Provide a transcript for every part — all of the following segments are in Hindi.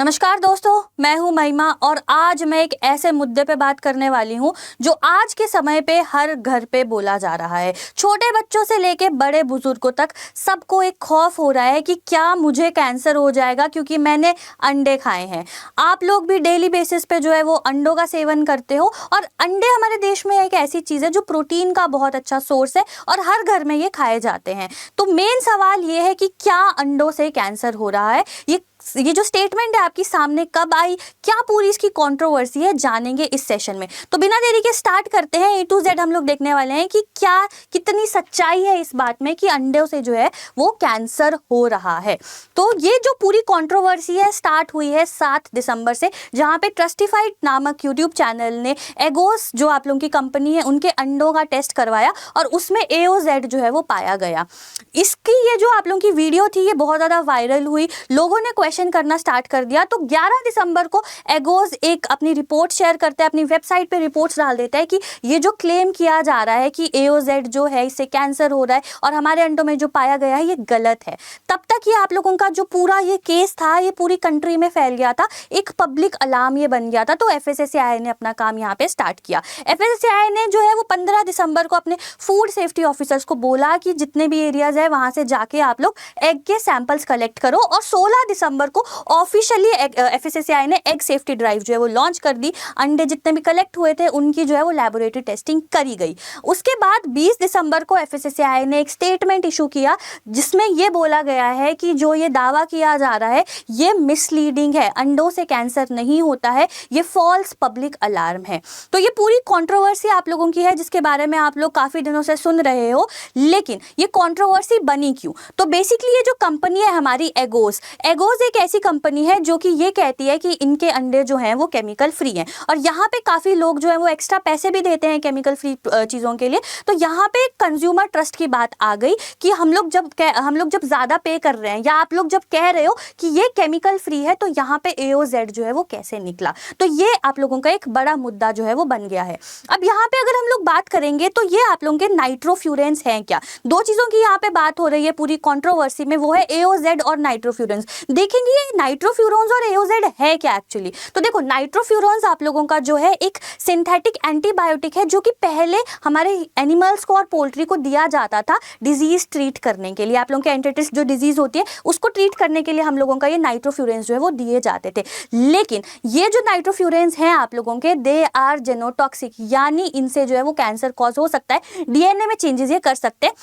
नमस्कार दोस्तों, मैं हूं महिमा और आज मैं एक ऐसे मुद्दे पे बात करने वाली हूं जो आज के समय पे हर घर पे बोला जा रहा है। छोटे बच्चों से लेके बड़े बुजुर्गों तक सबको एक खौफ हो रहा है कि क्या मुझे कैंसर हो जाएगा क्योंकि मैंने अंडे खाए हैं। आप लोग भी डेली बेसिस पे जो है वो अंडों का सेवन करते हो और अंडे हमारे देश में एक ऐसी चीज़ है जो प्रोटीन का बहुत अच्छा सोर्स है और हर घर में ये खाए जाते हैं। तो मेन सवाल ये है कि क्या अंडों से कैंसर हो रहा है। ये जो स्टेटमेंट है आपकी सामने कब आई, क्या पूरी इसकी कंट्रोवर्सी है, जानेंगे इस सेशन में। तो बिना देरी के स्टार्ट करते हैं। ए टू जेड हम लोग देखने वाले हैं कि क्या कितनी सच्चाई है इस बात में कि अंडों से जो है वो कैंसर हो रहा है। तो ये जो पूरी कंट्रोवर्सी है स्टार्ट हुई है 7 दिसंबर से, जहां पे ट्रस्टिफाइड नामक यूट्यूब चैनल ने एगोस जो आप लोगों की कंपनी है उनके अंडों का टेस्ट करवाया और उसमें AOZ जो है वो पाया गया। इसकी ये जो आप लोगों की वीडियो थी ये बहुत ज़्यादा वायरल हुई, लोगों ने क्वेश्चन करना स्टार्ट कर दिया। तो 11 दिसंबर को एगोज एक अपनी रिपोर्ट शेयर करता है, अपनी वेबसाइट पे रिपोर्ट्स डाल देता है कि ये जो क्लेम किया जा रहा है कि AOZ जो है इससे कैंसर हो रहा है और हमारे अंडों में जो पाया गया है ये गलत है। तब तक ये आप लोगों का जो पूरा ये केस था ये पूरी कंट्री में फैल गया था, एक पब्लिक अलार्म ये बन गया था। तो FSSAI ने अपना काम यहाँ पे स्टार्ट किया। FSSAI ने जो है वो 15 दिसंबर को अपने फूड सेफ्टी ऑफिसर्स को बोला कि जितने भी एरियाज है वहां से जाके आप लोग एग के सैंपल्स कलेक्ट करो और 16 दिसंबर को ऑफिशियली FSSAI ने एग सेफ्टी ड्राइव जो है वो लॉन्च कर दी। अंडे जितने भी कलेक्ट हुए थे उनकी जो है वो लैबोरेटरी टेस्टिंग करी गई। उसके बाद 20 दिसंबर को FSSAI ने एक स्टेटमेंट इशू किया जिसमें ये बोला गया है कि जो ये दावा किया जा रहा है ये मिसलीडिंग है, अंडों से कैंसर नहीं होता है, ये फॉल्स पब्लिक अलार्म है। तो ये पूरी कंट्रोवर्सी आप लोगों की है जिसके बारे में आप लोग काफी दिनों से सुन रहे हो, लेकिन ये कंट्रोवर्सी बनी क्यों? तो बेसिकली ये जो कंपनी है हमारी एगोज एक ऐसी कंपनी है जो कि ये कहती है कि इनके अंडे जो हैं वो केमिकल फ्री हैं और यहाँ पे काफ़ी लोग जो है वो एक्स्ट्रा पैसे भी देते हैं केमिकल फ्री चीज़ों के लिए। तो यहाँ पे कंज्यूमर ट्रस्ट की बात आ गई कि हम लोग जब ज़्यादा पे कर रहे हैं या आप लोग जब कह रहे हो कि ये केमिकल फ्री है तो यहाँ पे AOZ जो है वो कैसे निकला। तो ये आप लोगों का एक बड़ा मुद्दा जो है वो बन गया है। अब यहाँ पे अगर हम लोग बात करेंगे तो ये आप लोगों के नाइट्रोफ्यूरेंस हैं क्या, दो चीज़ों की यहाँ पे बात हो रही है पूरी कंट्रोवर्सी में, वो है AOZ और नाइट्रोफ्यूरेंस। देखेंगे ये नाइट्रोफ्यूरॉन्स और AOZ है क्या एक्चुअली। तो देखो नाइट्रोफ्यूरॉन्स आप लोगों का जो है एक सिंथेटिक एंटीबायोटिक है जो कि पहले हमारे एनिमल्स को और पोल्ट्री को दिया जाता था डिजीज ट्रीट करने के लिए। आप लोगों के एंटेटिस जो डिजीज होती है उसको ट्रीट करने के लिए हम लोगों का ये नाइट्रोफ्यूरेंस जो है वो दिए जाते थे। लेकिन ये जो नाइट्रोफ्यूरेंस हैं आप लोगों के दे आर जेनोटॉक्सिक, यानी इनसे जो है वो कैंसर कॉज हो सकता है, DNA में चेंजेस ये कर सकते हैं,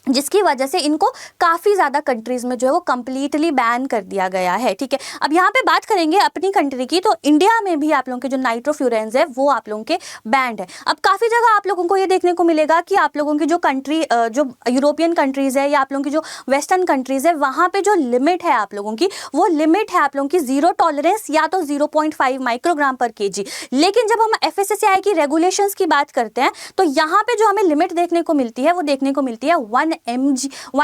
जिसकी वजह से इनको काफ़ी ज़्यादा कंट्रीज में जो है वो कम्प्लीटली बैन कर दिया गया है। ठीक है, अब यहाँ पे बात करेंगे अपनी कंट्री की, तो इंडिया में भी आप लोगों के जो नाइट्रोफ्यूरेंस है वो आप लोगों के बैंड है। अब काफ़ी जगह आप लोगों को ये देखने को मिलेगा कि आप लोगों की जो कंट्री जो यूरोपियन कंट्रीज़ है या आप लोगों की जो वेस्टर्न कंट्रीज़ है वहाँ पर जो लिमिट है आप लोगों की, वो लिमिट है आप लोगों की 0 टॉलरेंस या तो 0.5 माइक्रोग्राम पर kg। लेकिन जब हम FSSAI की रेगुलेशंस की बात करते हैं तो यहाँ पे जो हमें लिमिट देखने को मिलती है वो देखने को मिलती है 1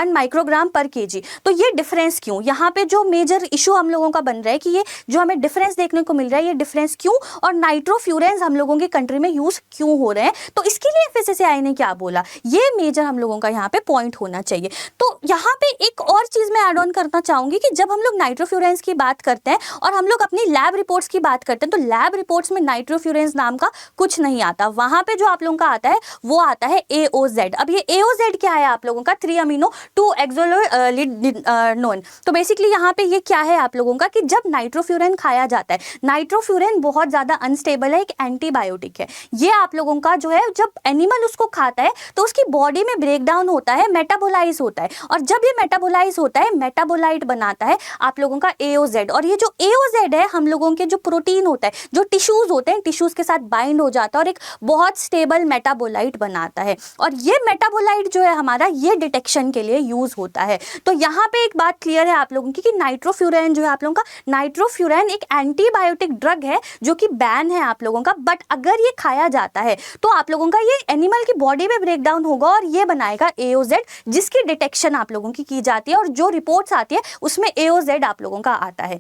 माइक्रोग्राम पर kg। तो ये डिफरेंस क्यों, यहाँ पे जो मेजर इशू हम लोगों का बन रहा है कि ये जो हमें डिफरेंस देखने को मिल रहा है ये डिफरेंस क्यों और नाइट्रोफ्यूरेंस हम लोगों की कंट्री में यूज क्यों हो रहे हैं। तो इसके लिए FSSAI ने क्या बोला, ये मेजर हम लोगों का यहाँ पे पॉइंट होना चाहिए। तो यहाँ पे एक और चीज मैं ऐड ऑन करना चाहूंगी कि जब हम लोग नाइट्रोफ्यूरेंस की बात करते हैं और हम लोग अपनी लैब रिपोर्ट्स की बात करते हैं तो लैब रिपोर्ट्स में नाइट्रोफ्यूरेंस नाम का कुछ नहीं आता, वहां पे जो आप लोगों का आता है वो आता है AOZ। अब ये AOZ क्या है आप लोगों का 3 अमीनो 2 एक्सोलिनोन। तो बेसिकली यहाँ पे ये क्या है आप लोगों का कि जब नाइट्रोफ्यूरेन खाया जाता है, नाइट्रोफ्यूरेन बहुत ज़्यादा अनस्टेबल है, एक एंटीबायोटिक है। ये आप लोगों का जो है जब एनिमल उसको खाता है तो उसकी बॉडी में ब्रेक डाउन होता है, मेटाबोलाइज होता है और जब ये मेटाबोलाइज होता है मेटाबोलाइट बनाता है आप लोगों का AOZ। और ये जो AOZ है हम लोगों के जो प्रोटीन होता है, जो टिश्यूज होते हैं, टिश्यूज के साथ बाइंड हो जाता है और एक बहुत स्टेबल मेटाबोलाइट बनाता है। और ये मेटाबोलाइट जो है हमारा ये डिटेक्शन के लिए यूज होता है। तो यहाँ पे एक बात क्लियर है आप लोगों की कि नाइट्रोफ्यूरेन जो है आप लोगों का, नाइट्रोफ्यूरेन एक एंटीबायोटिक ड्रग है जो कि बैन है आप लोगों का, बट अगर ये खाया जाता है तो आप लोगों का ये एनिमल की बॉडी में ब्रेक डाउन होगा और ये बनाएगा AOZ, जिसकी डिटेक्शन आप लोगों की जाती है और जो रिपोर्ट्स आती है उसमें AOZ आप लोगों का आता है।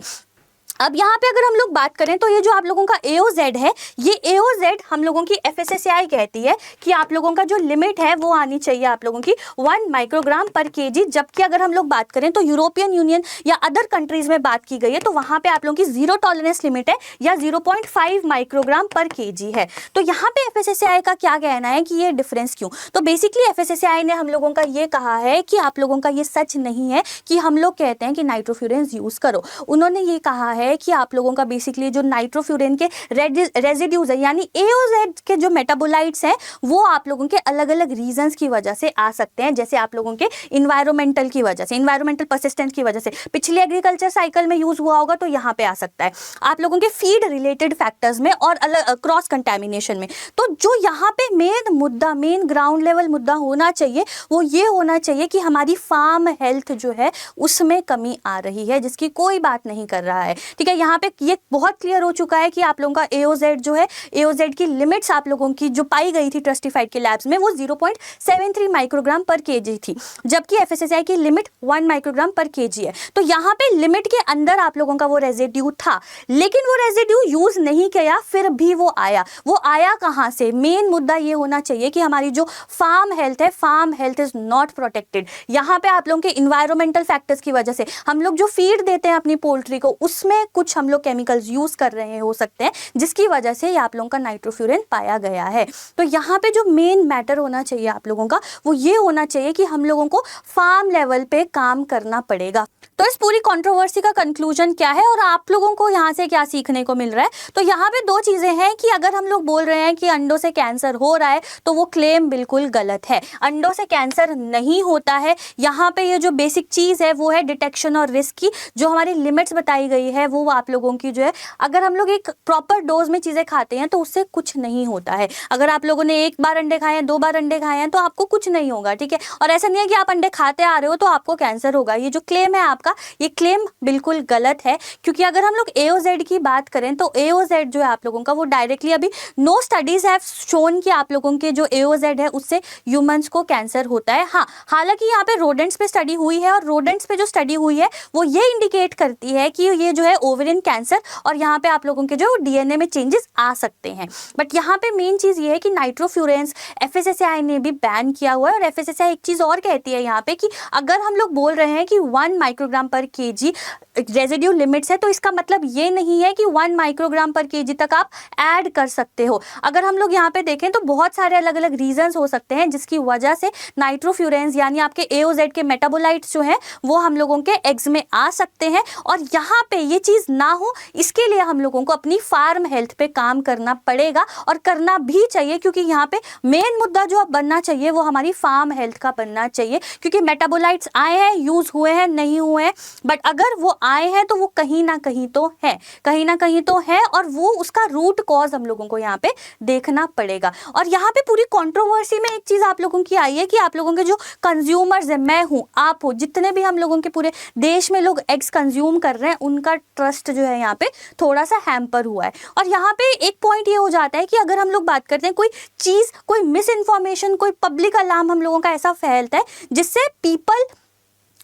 अब यहाँ पे अगर हम लोग बात करें तो ये जो आप लोगों का AOZ है, ये AOZ हम लोगों की FSSAI कहती है कि आप लोगों का जो लिमिट है वो आनी चाहिए आप लोगों की 1 माइक्रोग्राम पर केजी। जबकि अगर हम लोग बात करें तो यूरोपियन यूनियन या अदर कंट्रीज में बात की गई है तो वहाँ पे आप लोगों की 0 टॉलरेंस लिमिट है या 0.5 माइक्रोग्राम पर केजी है। तो यहाँ पे FSSAI का क्या कहना है कि ये डिफरेंस क्यों? तो बेसिकली FSSAI ने हम लोगों का ये कहा है कि आप लोगों का ये सच नहीं है कि हम लोग कहते हैं कि नाइट्रोफ्यूरेंस यूज करो। उन्होंने ये कहा है कि आप लोगों का बेसिकली जो नाइट्रोफ्यूरेन के रेजिड्यूज है यानी AOZ के जो मेटाबोलाइट्स हैं वो आप लोगों के अलग अलग रीजंस की वजह से आ सकते हैं, जैसे आप लोगों के इन्वायरमेंटल की वजह से, इन्वायरमेंटल परसिस्टेंस की वजह से, पिछले एग्रीकल्चर साइकिल में यूज हुआ होगा तो यहाँ पे आ सकता है, आप लोगों के फीड रिलेटेड फैक्टर्स में और अलग क्रॉस कंटेमिनेशन में। तो जो यहाँ पे मेन मुद्दा, मेन ग्राउंड लेवल मुद्दा होना चाहिए वो ये होना चाहिए कि हमारी फार्म हेल्थ जो है उसमें कमी आ रही है, जिसकी कोई बात नहीं कर रहा है। ठीक है, यहाँ पे ये बहुत क्लियर हो चुका है कि आप लोगों का AOZ जो है, AOZ की लिमिट्स आप लोगों की जो पाई गई थी ट्रस्टिफाइड के लैब्स में वो 0.73 माइक्रोग्राम पर केजी थी, जबकि FSSAI की लिमिट 1 माइक्रोग्राम पर केजी है। तो यहाँ पे लिमिट के अंदर आप लोगों का वो रेजिड्यू था, लेकिन वो रेजिड्यू यूज नहीं किया, फिर भी वो आया कहाँ से? मेन मुद्दा ये होना चाहिए कि हमारी जो फार्म हेल्थ है, farm health is not protected. यहाँ पे आप लोगों के इन्वायरमेंटल फैक्टर्स की वजह से हम लोग जो फीड देते हैं अपनी पोल्ट्री को उसमें कुछ हम लोग केमिकल्स यूज कर रहे हो सकते हैं, जिसकी वजह से आप लोगों का नाइट्रोफ्यूरेन पाया गया है। तो यहाँ पे जो मेन मैटर होना चाहिए आप लोगों का वो ये होना चाहिए कि हम लोगों को फार्म लेवल पे काम करना पड़ेगा। तो इस पूरी कंट्रोवर्सी का कंक्लूजन क्या है और आप लोगों को यहाँ से क्या सीखने को मिल रहा है? तो यहाँ पे दो चीजें हैं कि अगर हम लोग बोल रहे हैं कि अंडों से कैंसर हो रहा है तो वो क्लेम बिल्कुल गलत है। अंडों से कैंसर नहीं होता है। यहाँ पे ये जो बेसिक चीज है वो है डिटेक्शन और रिस्क की, जो हमारी लिमिट्स बताई गई है वो आप लोगों की जो है, अगर हम लोग एक प्रॉपर डोज में चीजें खाते हैं तो उससे कुछ नहीं होता है। अगर आप लोगों ने 1 बार अंडे खाए हैं, 2 बार अंडे खाए हैं तो आपको कुछ नहीं होगा। ठीक है, और ऐसा नहीं है कि आप अंडे खाते आ रहे हो तो आपको कैंसर होगा। ये जो क्लेम है आपका, ये क्लेम बिल्कुल गलत है, क्योंकि अगर हम लोग AOZ की बात करें तो AOZ जो है आप लोगों का वो डायरेक्टली अभी नो स्टडीज हैव शोन कि आप लोगों के जो AOZ है उससे ह्यूमंस को कैंसर होता है। हाँ, हालांकि यहाँ पे रोडेंट्स पे स्टडी हुई है और रोडेंट्स पे जो स्टडी हुई है वो ये इंडिकेट करती है कि ये जो है ओवेरियन कैंसर और यहाँ पे आप लोगों के जो DNA में चेंजेस आ सकते हैं। बट यहाँ पे मेन चीज ये है कि नाइट्रोफ्यूरेंस FSSAI ने भी बैन किया हुआ है। और FSSAI एक चीज और कहती है यहाँ पे कि अगर हम लोग बोल रहे हैं कि 1 माइक्रोग्राम पर केजी रेजिड्यू लिमिट्स है तो इसका मतलब ये नहीं है कि 1 माइक्रोग्राम पर केजी तक आप ऐड कर सकते हो। अगर हम लोग यहाँ पे देखें तो बहुत सारे अलग अलग रीजंस हो सकते हैं जिसकी वजह से नाइट्रोफ्यूरेंस यानी आपके AOZ के मेटाबोलाइट्स जो हैं वो हम लोगों के एग्स में आ सकते हैं। और यहाँ पे ये चीज ना हो इसके लिए हम लोगों को अपनी फार्म हेल्थ पे काम करना पड़ेगा और करना भी चाहिए, क्योंकि यहाँ पे मेन मुद्दा जो अब बनना चाहिए वो हमारी फार्म हेल्थ का बनना चाहिए। क्योंकि मेटाबोलाइट्स आए हैं, यूज हुए हैं, नहीं हुए हैं, बट अगर वो आए हैं तो वो कहीं ना कहीं तो है, कहीं ना कहीं तो है, और वो उसका रूट कॉज हम लोगों को यहाँ पे देखना पड़ेगा। और यहाँ पे पूरी कंट्रोवर्सी में एक चीज आप लोगों की आई है कि आप लोगों के जो कंज्यूमर्स है, मैं हूँ, आप हो, जितने भी हम लोगों के पूरे देश में लोग एग्स कंज्यूम कर रहे हैं, उनका ट्रस्ट जो है यहाँ पे थोड़ा सा हैम्पर हुआ है। और यहाँ पे एक पॉइंट ये हो जाता है कि अगर हम लोग बात करते हैं कोई चीज, कोई मिस इन्फॉर्मेशन, कोई पब्लिक अलार्म हम लोगों का ऐसा फैलता है जिससे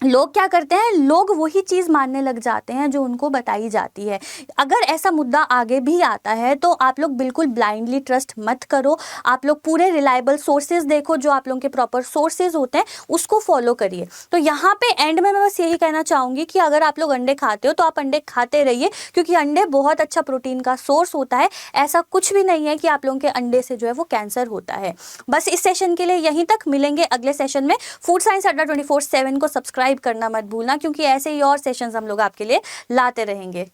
लोग क्या करते हैं, लोग वही चीज़ मानने लग जाते हैं जो उनको बताई जाती है। अगर ऐसा मुद्दा आगे भी आता है तो आप लोग बिल्कुल ब्लाइंडली ट्रस्ट मत करो। आप लोग पूरे रिलायबल सोर्सेज देखो, जो आप लोगों के प्रॉपर सोर्सेज होते हैं उसको फॉलो करिए। तो यहाँ पे एंड में मैं बस यही कहना चाहूँगी कि अगर आप लोग अंडे खाते हो तो आप अंडे खाते रहिए, क्योंकि अंडे बहुत अच्छा प्रोटीन का सोर्स होता है। ऐसा कुछ भी नहीं है कि आप लोगों के अंडे से जो है वो कैंसर होता है। बस इस सेशन के लिए यहीं तक, मिलेंगे अगले सेशन में। फूड साइंस अड्डा 24/7 को सब्सक्राइब करना मत भूलना, क्योंकि ऐसे ही और सेशंस हम लोग आपके लिए लाते रहेंगे।